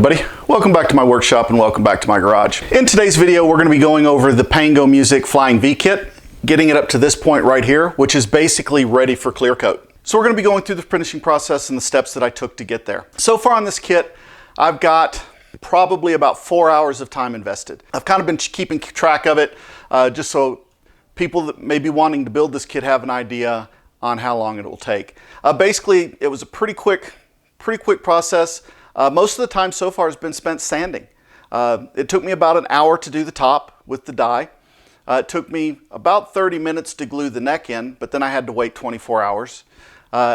everybody, welcome back to my workshop and welcome back to my garage. In today's video we're going to be going over the Pango Music Flying V kit, getting it up to this point right here, which is basically ready for clear coat. So we're going to be going through the finishing process and the steps that I took to get there. So far on this kit I've got probably about 4 hours of time invested. I've kind of been keeping track of it just so people that may be wanting to build this kit have an idea on how long it will take. Basically it was a pretty quick process. Most of the time so far has been spent sanding. It took me about an hour to do the top with the die. It took me about 30 minutes to glue the neck in, but then I had to wait 24 hours.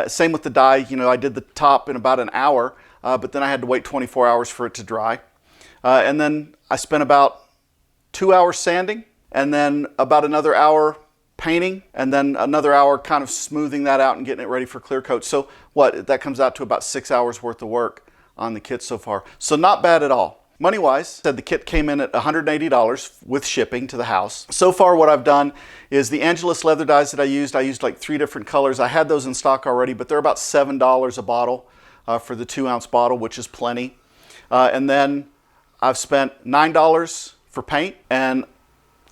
Same with the die, you know, I did the top in about an hour, but then I had to wait 24 hours for it to dry. And then I spent about 2 hours sanding, and then about another hour painting, and then another hour kind of smoothing that out and getting it ready for clear coat. So that comes out to about 6 hours worth of work on the kit so far. So not bad at all. Money-wise, said the kit came in at $180 with shipping to the house. So far what I've done is the Angelus leather dyes that I used like 3 different colors. I had those in stock already, but they're about $7 a bottle for the 2-ounce bottle, which is plenty. And then I've spent $9 for paint and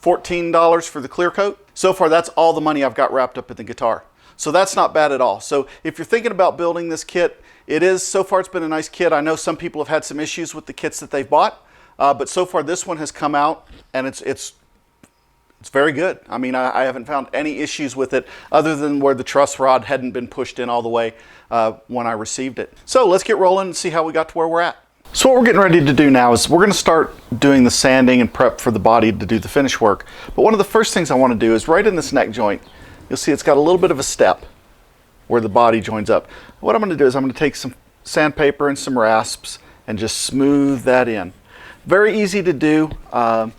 $14 for the clear coat. So far that's all the money I've got wrapped up in the guitar. So that's not bad at all. So if you're thinking about building this kit, so far it's been a nice kit. I know some people have had some issues with the kits that they've bought, but so far this one has come out and it's very good. I mean, I haven't found any issues with it other than where the truss rod hadn't been pushed in all the way when I received it. So let's get rolling and see how we got to where we're at. So what we're getting ready to do now is we're going to start doing the sanding and prep for the body to do the finish work. But one of the first things I want to do is right in this neck joint, you'll see it's got a little bit of a step where the body joins up. What I'm going to do is I'm going to take some sandpaper and some rasps and just smooth that in. Very easy to do. Like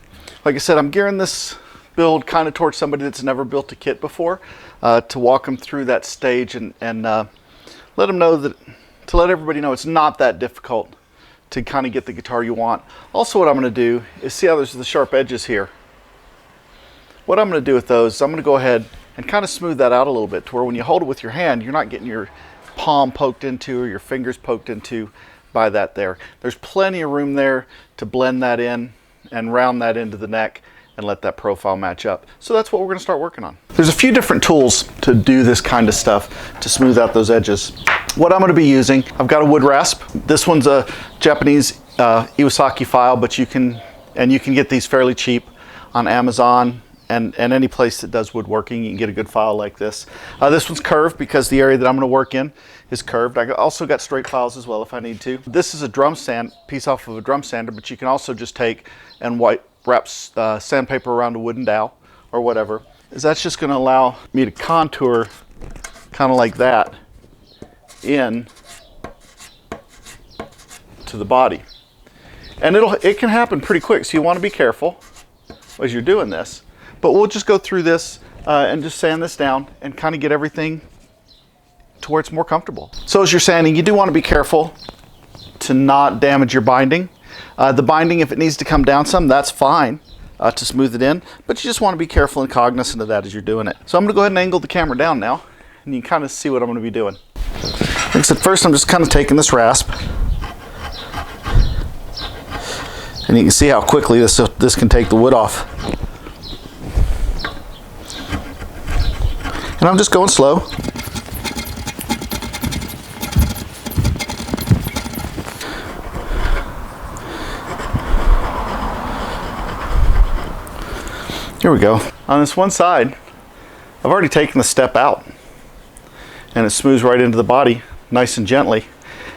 I said, I'm gearing this build kind of towards somebody that's never built a kit before to walk them through that stage and let them know that, to let everybody know it's not that difficult to kind of get the guitar you want. Also what I'm going to do is, see how there's the sharp edges here? What I'm going to do with those is I'm going to go ahead and kind of smooth that out a little bit to where when you hold it with your hand, you're not getting your palm poked into or your fingers poked into by that there. There's plenty of room there to blend that in and round that into the neck and let that profile match up. So that's what we're going to start working on. There's a few different tools to do this kind of stuff to smooth out those edges. What I'm going to be using, I've got a wood rasp. This one's a Japanese Iwasaki file, but you can get these fairly cheap on Amazon and any place that does woodworking. You can get a good file like this. This one's curved because the area that I'm going to work in is curved. I also got straight files as well if I need to. This is a drum sand piece off of a drum sander, but you can also just take and wrap sandpaper around a wooden dowel or whatever. That's just going to allow me to contour kind of like that in to the body. And it can happen pretty quick, so you want to be careful as you're doing this. But we'll just go through this and just sand this down and kind of get everything to where it's more comfortable. So as you're sanding, you do want to be careful to not damage your binding. The binding, if it needs to come down some, that's fine to smooth it in, but you just want to be careful and cognizant of that as you're doing it. So I'm going to go ahead and angle the camera down now, and you can kind of see what I'm going to be doing. Like I said, first I'm just kind of taking this rasp, and you can see how quickly this can take the wood off. And I'm just going slow. Here we go. On this one side, I've already taken the step out, and it smooths right into the body nice and gently.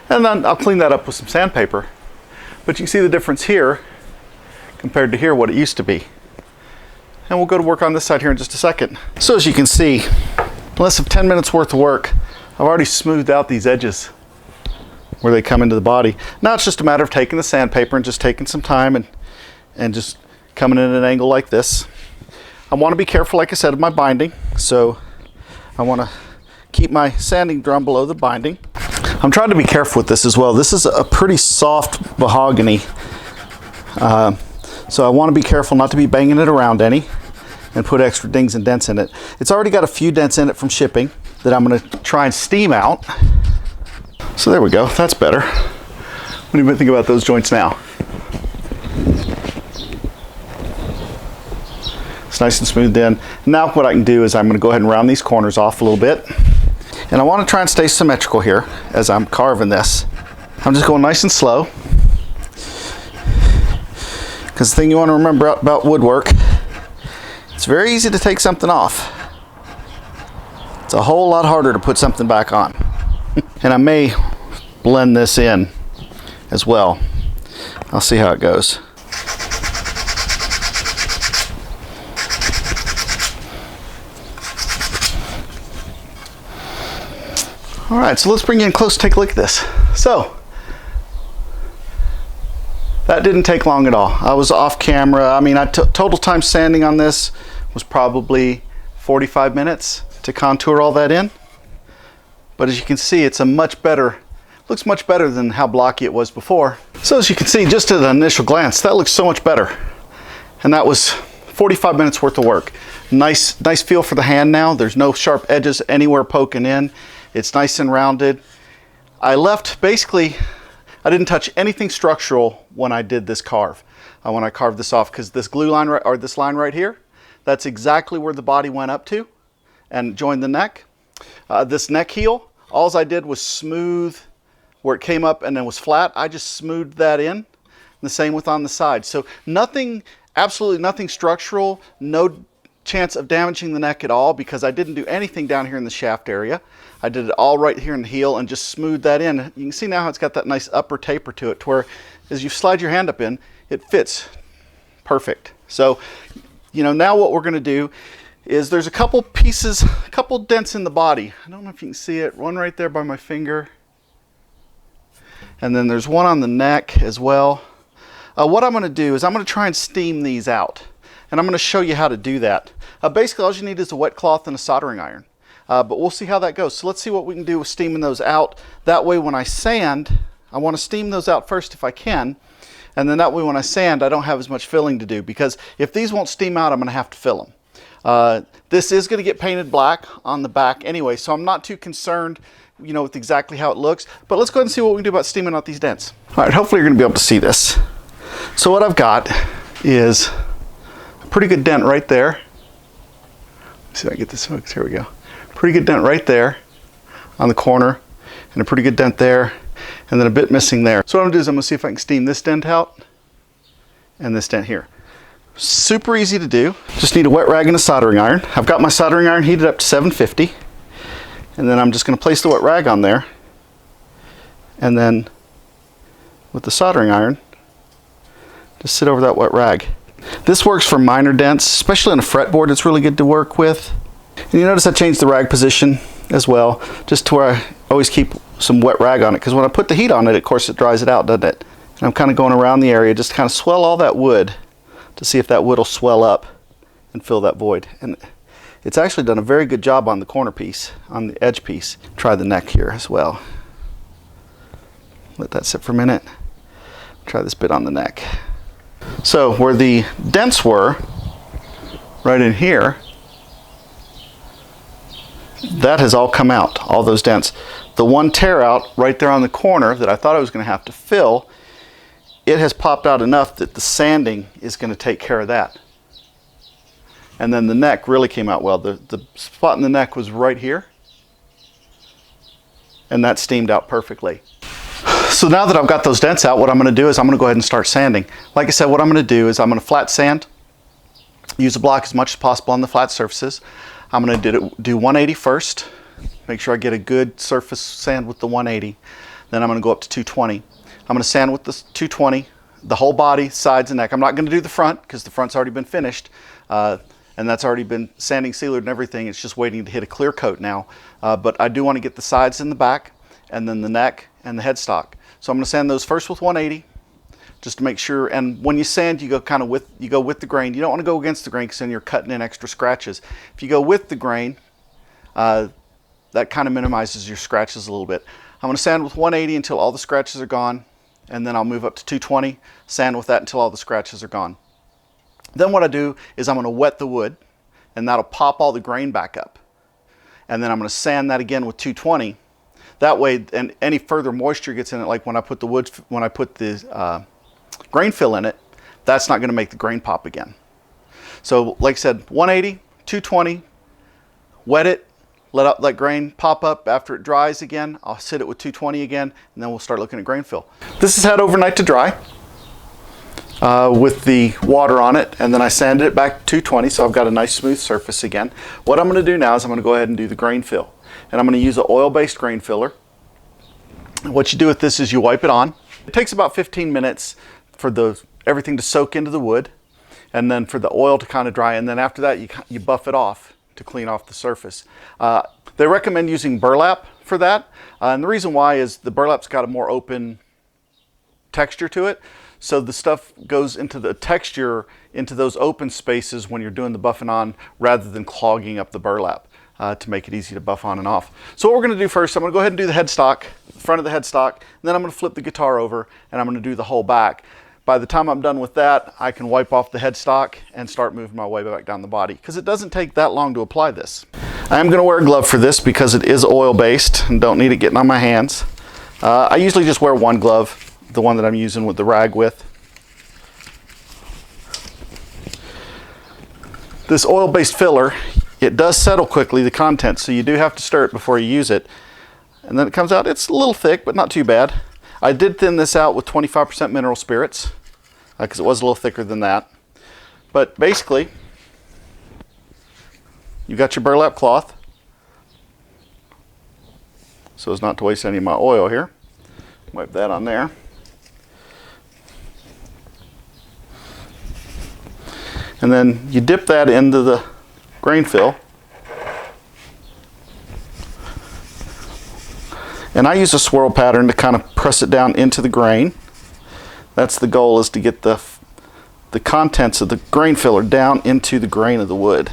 And then I'll clean that up with some sandpaper. But you can see the difference here compared to here, what it used to be. And we'll go to work on this side here in just a second. So as you can see, in less than 10 minutes worth of work, I've already smoothed out these edges where they come into the body. Now it's just a matter of taking the sandpaper and just taking some time and just coming in at an angle like this. I want to be careful, like I said, of my binding. So I want to keep my sanding drum below the binding. I'm trying to be careful with this as well. This is a pretty soft mahogany. So I want to be careful not to be banging it around any and put extra dings and dents in it. It's already got a few dents in it from shipping that I'm going to try and steam out. So there we go, that's better. What do you think about those joints now? It's nice and smoothed in. Now what I can do is I'm going to go ahead and round these corners off a little bit. And I want to try and stay symmetrical here as I'm carving this. I'm just going nice and slow. Because the thing you want to remember about woodwork, it's very easy to take something off. It's a whole lot harder to put something back on. And I may blend this in as well. I'll see how it goes. All right, so let's bring you in close, take a look at this. So, that didn't take long at all. I was off camera. I mean, total time sanding on this was probably 45 minutes to contour all that in. But as you can see, it's a much better, looks much better than how blocky it was before. So as you can see, just at an initial glance, that looks so much better. And that was 45 minutes worth of work. Nice feel for the hand now. There's no sharp edges anywhere poking in. It's nice and rounded. I left, basically, I didn't touch anything structural when I did this carve. When I carved this off, because this glue line, or this line right here, that's exactly where the body went up to and joined the neck. This neck heel, all I did was smooth where it came up and then was flat. I just smoothed that in. The same with on the side. So nothing, absolutely nothing structural, no chance of damaging the neck at all, because I didn't do anything down here in the shaft area. I did it all right here in the heel and just smoothed that in. You can see now how it's got that nice upper taper to it, to where as you slide your hand up in, it fits perfect. So, you know, now what we're going to do is there's a couple pieces, a couple dents in the body. I don't know if you can see it. One right there by my finger. And then there's one on the neck as well. What I'm going to do is I'm going to try and steam these out. And I'm going to show you how to do that. Basically, all you need is a wet cloth and a soldering iron. But we'll see how that goes. So let's see what we can do with steaming those out. That way when I sand, I want to steam those out first if I can. And then that way when I sand, I don't have as much filling to do. Because if these won't steam out, I'm going to have to fill them. This is going to get painted black on the back anyway, so I'm not too concerned, you know, with exactly how it looks. But let's go ahead and see what we can do about steaming out these dents. All right, hopefully you're going to be able to see this. So what I've got is a pretty good dent right there. Let's see if I can get this hooked. Here we go. Pretty good dent right there on the corner, and a pretty good dent there, and then a bit missing there. So what I'm going to do is I'm going to see if I can steam this dent out and this dent here. Super easy to do. Just need a wet rag and a soldering iron. I've got my soldering iron heated up to 750, and then I'm just going to place the wet rag on there, and then with the soldering iron, just sit over that wet rag. This works for minor dents, especially on a fretboard. It's really good to work with. And you notice I changed the rag position as well, just to where I always keep some wet rag on it, because when I put the heat on it, of course it dries it out, doesn't it? And I'm kind of going around the area, just kind of swell all that wood to see if that wood will swell up and fill that void. And it's actually done a very good job on the corner piece, on the edge piece. Try the neck here as well. Let that sit for a minute. Try this bit on the neck. So where the dents were, right in here, that has all come out, all those dents. The one tear out right there on the corner that I thought I was going to have to fill, it has popped out enough that the sanding is going to take care of that. And then the neck really came out well. The spot in the neck was right here, and that steamed out perfectly. So now that I've got those dents out, what I'm going to do is I'm going to go ahead and start sanding. Like I said, what I'm going to do is I'm going to flat sand, use a block as much as possible on the flat surfaces. I'm going to do 180 first, make sure I get a good surface sand with the 180. Then I'm going to go up to 220. I'm going to sand with the 220, the whole body, sides and neck. I'm not going to do the front because the front's already been finished. And that's already been sanding, sealer and everything. It's just waiting to hit a clear coat now. But I do want to get the sides and the back, and then the neck and the headstock. So I'm going to sand those first with 180, just to make sure. And when you sand, you go kind of with the grain. You don't want to go against the grain, because then you're cutting in extra scratches. If you go with the grain, that kind of minimizes your scratches a little bit. I'm going to sand with 180 until all the scratches are gone, and then I'll move up to 220, sand with that until all the scratches are gone. Then what I do is I'm going to wet the wood, and that'll pop all the grain back up. And then I'm going to sand that again with 220. That way, and any further moisture gets in it, like when I put the grain fill in it, that's not going to make the grain pop again. So like I said, 180, 220, wet it, let grain pop up. After it dries again, I'll sit it with 220 again, and then we'll start looking at grain fill. This has had overnight to dry with the water on it, and then I sanded it back to 220, so I've got a nice smooth surface again. What I'm going to do now is I'm going to go ahead and do the grain fill, and I'm going to use an oil-based grain filler. What you do with this is you wipe it on. It takes about 15 minutes for everything to soak into the wood, and then for the oil to kind of dry, and then after that you buff it off to clean off the surface. They recommend using burlap for that, and the reason why is the burlap's got a more open texture to it, so the stuff goes into the texture into those open spaces when you're doing the buffing on, rather than clogging up the burlap to make it easy to buff on and off. So what we're going to do first, I'm going to go ahead and do the headstock, the front of the headstock, and then I'm going to flip the guitar over and I'm going to do the whole back. By the time I'm done with that, I can wipe off the headstock and start moving my way back down the body, because it doesn't take that long to apply this. I am going to wear a glove for this because it is oil-based and don't need it getting on my hands. I usually just wear one glove, the one that I'm using with the rag with. This oil-based filler, it does settle quickly, the contents, so you do have to stir it before you use it. And then it comes out, it's a little thick, but not too bad. I did thin this out with 25% mineral spirits, because it was a little thicker than that. But basically, you got your burlap cloth, so as not to waste any of my oil here. Wipe that on there. And then you dip that into the grain fill. And I use a swirl pattern to kind of press it down into the grain. That's the goal, is to get the contents of the grain filler down into the grain of the wood.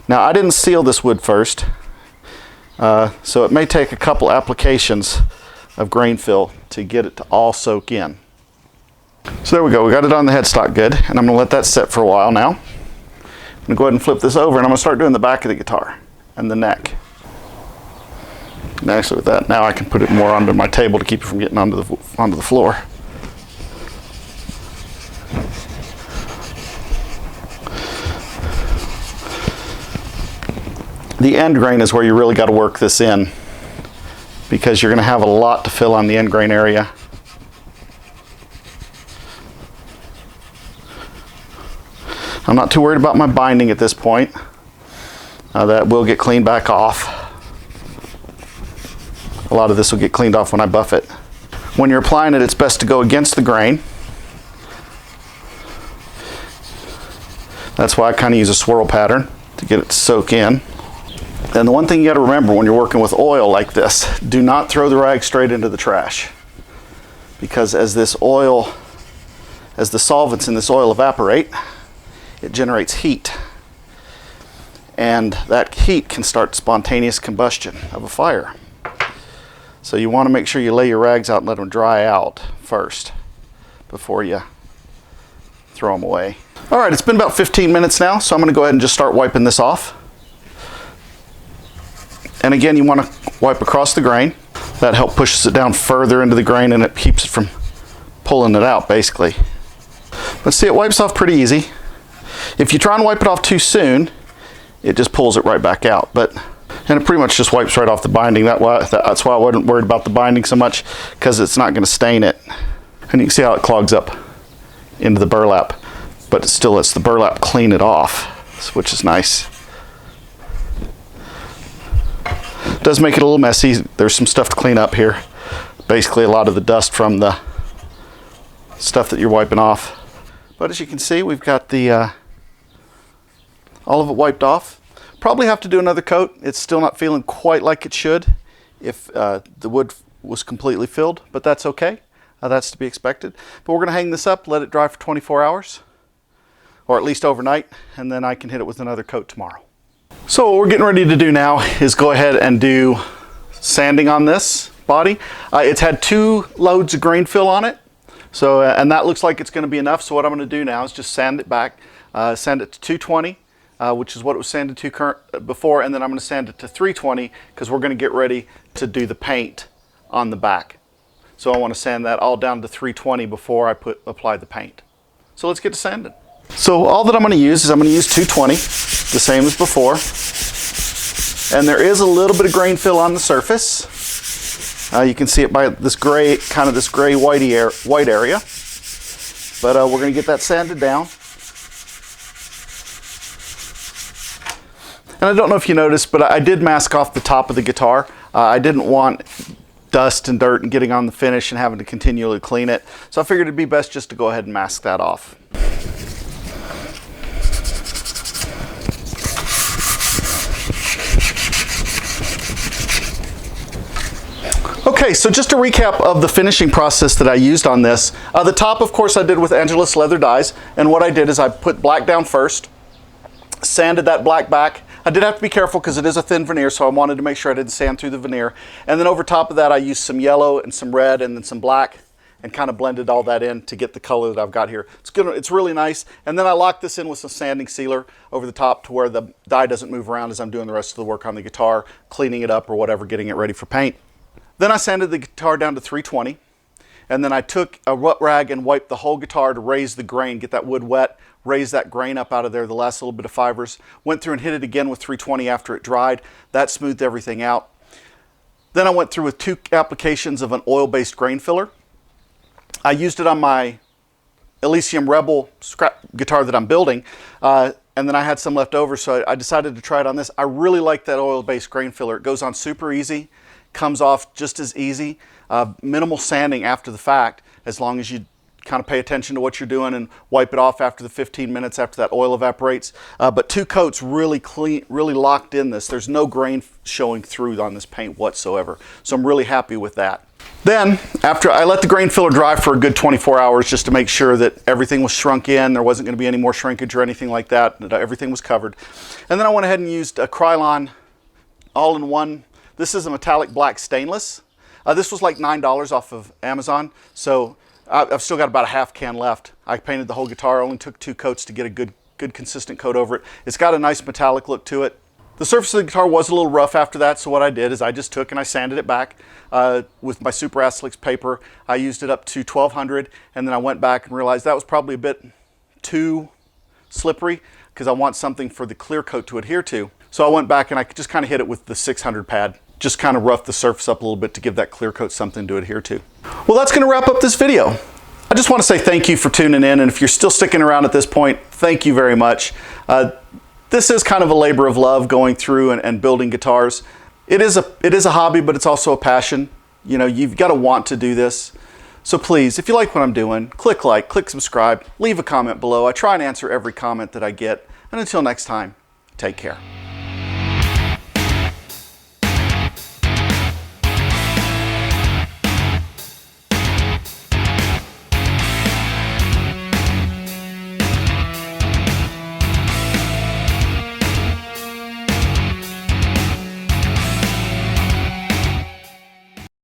Now, I didn't seal this wood first, so it may take a couple applications of grain fill to get it to all soak in. So there we go, we got it on the headstock good, and I'm going to let that set for a while now. I'm going to go ahead and flip this over, and I'm going to start doing the back of the guitar and the neck. And actually with that, now I can put it more onto my table to keep it from getting onto the floor. The end grain is where you really got to work this in, because you're going to have a lot to fill on the end grain area. I'm not too worried about my binding at this point. That will get cleaned back off. A lot of this will get cleaned off when I buff it. When you're applying it, it's best to go against the grain. That's why I kind of use a swirl pattern to get it to soak in. And the one thing you got to remember when you're working with oil like this, do not throw the rag straight into the trash. Because as the solvents in this oil evaporate, it generates heat. And that heat can start spontaneous combustion of a fire. So you want to make sure you lay your rags out and let them dry out first before you throw them away. All right, it's been about 15 minutes now, so I'm going to go ahead and just start wiping this off. And again, you want to wipe across the grain. That helps pushes it down further into the grain, and it keeps it from pulling it out, basically. But see, it wipes off pretty easy. If you try and wipe it off too soon, it just pulls it right back out. And it pretty much just wipes right off the binding. That's why I wasn't worried about the binding so much, because it's not going to stain it. And you can see how it clogs up into the burlap, but it still lets the burlap clean it off, which is nice. It does make it a little messy. There's some stuff to clean up here. Basically a lot of the dust from the stuff that you're wiping off. But as you can see, we've got the all of it wiped off. Probably have to do another coat. It's still not feeling quite like it should if the wood was completely filled, but that's okay. That's to be expected. But we're going to hang this up, let it dry for 24 hours, or at least overnight, and then I can hit it with another coat tomorrow. So what we're getting ready to do now is go ahead and do sanding on this body. It's had 2 loads of grain fill on it, so and that looks like it's going to be enough. So what I'm going to do now is just sand it back, sand it to 220, which is what it was sanded to before, and then I'm going to sand it to 320 because we're going to get ready to do the paint on the back. So I want to sand that all down to 320 before I apply the paint. So let's get to sanding. So all that I'm going to use is I'm going to use 220, the same as before. And there is a little bit of grain fill on the surface. You can see it by this gray, kind of this gray white area. But we're going to get that sanded down. And I don't know if you noticed, but I did mask off the top of the guitar. I didn't want dust and dirt and getting on the finish and having to continually clean it. So I figured it'd be best just to go ahead and mask that off. Okay, so just a recap of the finishing process that I used on this. The top, of course, I did with Angelus leather dyes. And what I did is I put black down first, sanded that black back. I did have to be careful because it is a thin veneer, so I wanted to make sure I didn't sand through the veneer. And then over top of that, I used some yellow and some red and then some black and kind of blended all that in to get the color that I've got here. It's really nice. And then I locked this in with some sanding sealer over the top to where the dye doesn't move around as I'm doing the rest of the work on the guitar, cleaning it up or whatever, getting it ready for paint. Then I sanded the guitar down to 320. And then I took a wet rag and wiped the whole guitar to raise the grain, get that wood wet, raise that grain up out of there, the last little bit of fibers. Went through and hit it again with 320 after it dried. That smoothed everything out. Then I went through with 2 applications of an oil-based grain filler. I used it on my Elysium Rebel scrap guitar that I'm building, and then I had some left over, so I decided to try it on this. I really like that oil-based grain filler. It goes on super easy, comes off just as easy. Minimal sanding after the fact, as long as you kind of pay attention to what you're doing and wipe it off after the 15 minutes after that oil evaporates. But 2 coats really clean, really locked in this. There's no grain showing through on this paint whatsoever. So I'm really happy with that. Then, after I let the grain filler dry for a good 24 hours just to make sure that everything was shrunk in, there wasn't going to be any more shrinkage or anything like that, that everything was covered. And then I went ahead and used a Krylon all-in-one. This is a metallic black stainless. This was like $9 off of Amazon, so I've still got about a half can left. I painted the whole guitar, only took 2 coats to get a good consistent coat over it. It's got a nice metallic look to it. The surface of the guitar was a little rough after that, so what I did is I just took and I sanded it back with my Super Aslix paper. I used it up to 1200, and then I went back and realized that was probably a bit too slippery because I want something for the clear coat to adhere to. So I went back and I just kind of hit it with the 600 pad. Just kind of rough the surface up a little bit to give that clear coat something to adhere to. Well, that's going to wrap up this video. I just want to say thank you for tuning in, and if you're still sticking around at this point, thank you very much. This is kind of a labor of love, going through and building guitars. It is a hobby, but it's also a passion. You know, you've got to want to do this. So please, if you like what I'm doing, click like, click subscribe, leave a comment below. I try and answer every comment that I get. And until next time, take care.